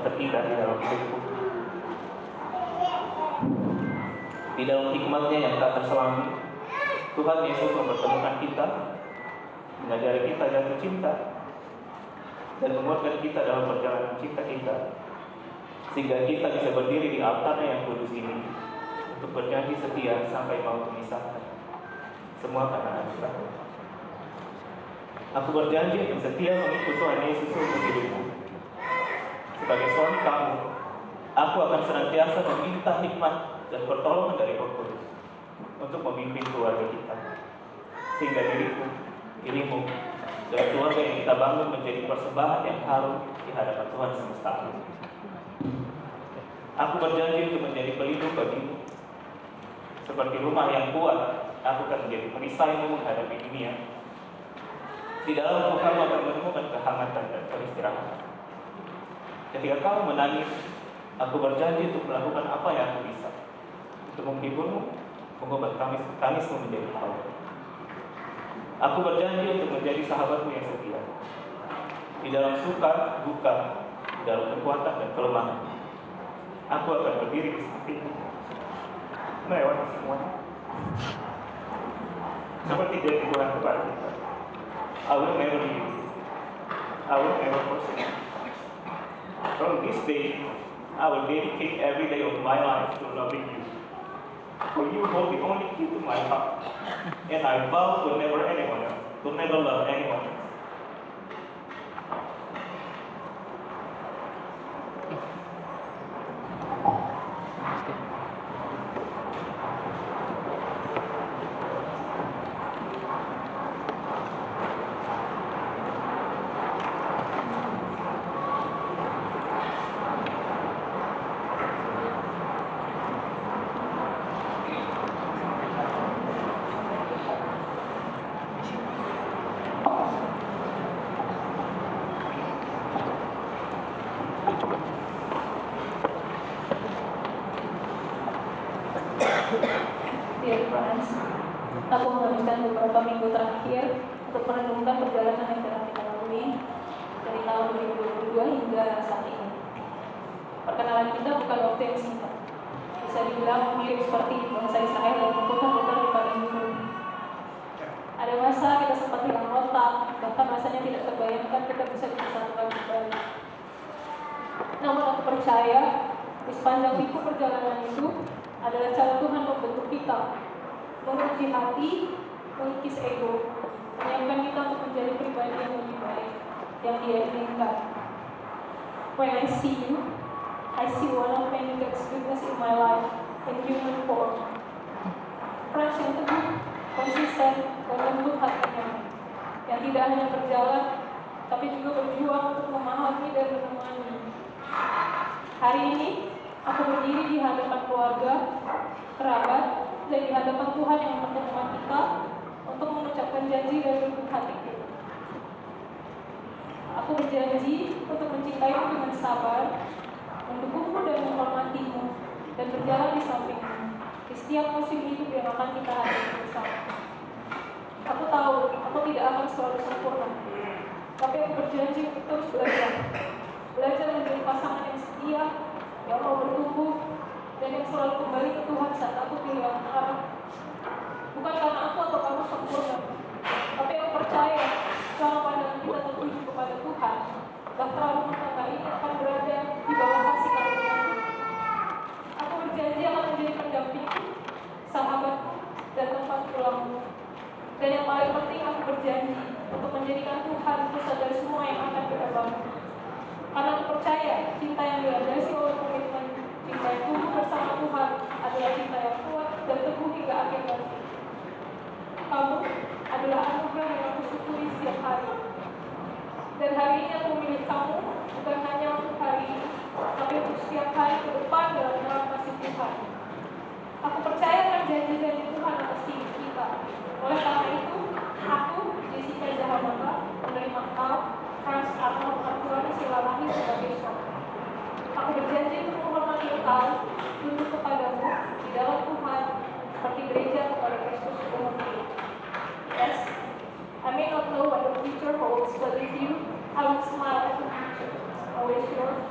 tertindak di dalam hidupku. Di dalam hikmat-Nya yang tak terselami, Tuhan Yesus mempertemukan kita, mengajari kita jatuh cinta, dan menguatkan kita dalam perjalanan cinta kita, sehingga kita bisa berdiri di altar-Nya yang kudus ini untuk berjanji setia sampai mau memisahkan. Semua karena anugerah. Aku berjanji untuk setia mengikut Tuhan Yesus untuk hidupku. Sebagai suami kamu, aku akan senantiasa meminta hikmat dan pertolongan dari Roh Kudus untuk memimpin keluarga kita, sehingga dirimu, dan keluarga yang kita bangun menjadi persembahan yang harum di hadapan Tuhan semesta alam. Aku berjanji untuk menjadi pelindung bagimu. Seperti rumah yang kuat, aku akan menjadi perisaimu menghadapi dunia. Di dalam rumah kamu akan menemukan kehangatan dan peristirahatan. Ketika kamu menangis, aku berjanji untuk melakukan apa yang aku bisa untuk menghiburmu, mengubah tangismu menjadi tawa. Aku berjanji untuk menjadi sahabatmu yang setia. Di dalam suka, duka, di dalam kekuatan dan kelemahan, aku akan berdiri di sampingmu, melewati semuanya. Seperti janji Tuhan kepada kita, I will never leave you. I will never forsake you. From this day, I will dedicate every day of my life to loving you. For you hold the only key to my heart, and I vow to never love anyone else. Dear friends, aku menghabiskan beberapa minggu terakhir untuk merenungkan perjalanan yang telah kita lalui dari tahun 2022 hingga saat ini. Perkenalan kita bukan waktu yang singkat. Bisa dibilang mirip seperti bangsa Israel yang berputar-putar di padang gurun. Ada masa kita sempat hilang otak, bahkan rasanya tidak terbayangkan kita bisa disatukan kembali. Namun aku percaya di sepanjang liku perjalanan itu adalah cara Tuhan membentuk kita, menguji hati, mengikis ego, menyiapkan kita untuk menjadi pribadi yang lebih baik yang Dia inginkan. When I see you, I see one of many God's goodness in my life in human form. Friends yang teguh, konsisten, dan lembut hatinya, yang tidak hanya berjalan, tapi juga berjuang untuk memahami dan menemani. Hari ini, aku berdiri di hadapan keluarga, kerabat, dan di hadapan Tuhan yang mempertemukan kita untuk mengucapkan janji dan lembut hatiku. Aku berjanji untuk mencintaimu dengan sabar, mendukungmu dan menghormatimu, dan berjalan di sampingmu di setiap musim hidup yang akan kita hadapi bersama. Aku tahu, aku tidak akan selalu sempurna, tapi aku berjanji untuk terus belajar menjadi pasangan yang setia, yang mau bertumbuh, dan yang selalu kembali ke Tuhan saat aku kehilangan arah. Bukan karena aku atau kamu sempurna, tapi aku percaya cara pandangan kita tertuju kepada Tuhan, bahtera rumah tangga ini akan berada di bawah kasih karunia. Aku berjanji akan menjadi pendampingmu, sahabatmu, dan tempat pulangmu. Dan yang paling penting, aku berjanji untuk menjadikan Tuhan pusat dari semua yang akan kita bangun. Karena aku percaya cinta yang dilandasi oleh komitmen, cinta yang tumbuh bersama Tuhan adalah cinta yang kuat dan teguh hingga akhir nanti. Kamu adalah anugerah yang aku syukuri setiap hari. Dan hari ini aku memilih kamu bukan hanya untuk hari ini, tapi untuk setiap hari ke depan dalam dalam kasih Tuhan. Aku percaya akan janji-janji Tuhan atas hidup kita. Oleh karena itu, aku, Jessica Jahanata, menerima engkau, Franz Arnold Artuan Silalahi sebagai suami. Aku berjanji untuk menghormati engkau, tunduk kepadamu di dalam Tuhan, seperti gereja kepada Kristus Tuhan. Yes, I may not know what the future holds, but with you, I will smile at the future. Always yours,